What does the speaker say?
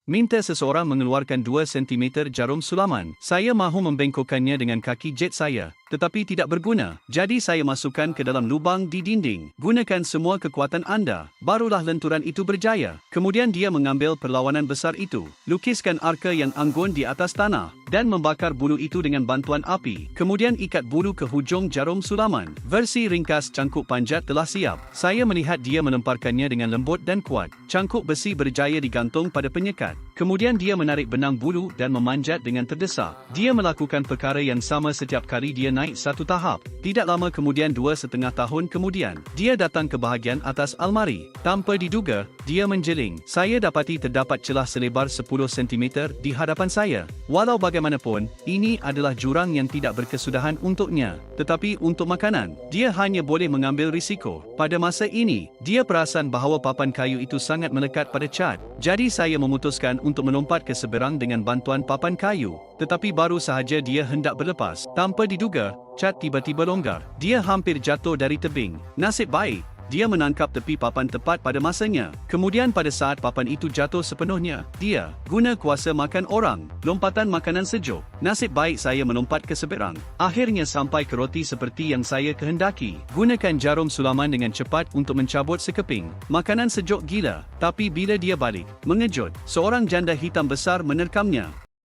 Minta seseorang mengeluarkan 2 sentimeter jarum sulaman. Saya mahu membengkokkannya dengan kaki jet saya, tetapi tidak berguna. Jadi saya masukkan ke dalam lubang di dinding. Gunakan semua kekuatan anda, barulah lenturan itu berjaya. Kemudian dia mengambil perlawanan besar itu. Lukiskan arka yang anggun di atas tanah, dan membakar bulu itu dengan bantuan api. Kemudian ikat bulu ke hujung jarum sulaman. Versi ringkas cangkuk panjat telah siap. Saya melihat dia melemparkannya dengan lembut dan kuat. Cangkuk besi berjaya digantung pada penyekat. Kemudian dia menarik benang bulu dan memanjat dengan terdesak. Dia melakukan perkara yang sama setiap kali dia naik satu tahap. Tidak lama kemudian 2,5 tahun kemudian, dia datang ke bahagian atas almari. Tanpa diduga, dia menjeling. Saya dapati terdapat celah selebar 10 cm di hadapan saya. Walau bagaimanapun, ini adalah jurang yang tidak berkesudahan untuknya. Tetapi untuk makanan, dia hanya boleh mengambil risiko. Pada masa ini, dia perasan bahawa papan kayu itu sangat melekat pada cat. Jadi saya memutuskan untuk melompat ke seberang dengan bantuan papan kayu. Tetapi baru sahaja dia hendak berlepas, tanpa diduga, cat tiba-tiba longgar. Dia hampir jatuh dari tebing. Nasib baik, dia menangkap tepi papan tepat pada masanya. Kemudian pada saat papan itu jatuh sepenuhnya, dia guna kuasa makan orang. Lompatan makanan sejuk. Nasib baik saya melompat ke seberang. Akhirnya sampai ke roti seperti yang saya kehendaki. Gunakan jarum sulaman dengan cepat untuk mencabut sekeping. Makanan sejuk gila. Tapi bila dia balik, mengejut, seorang janda hitam besar menerkamnya.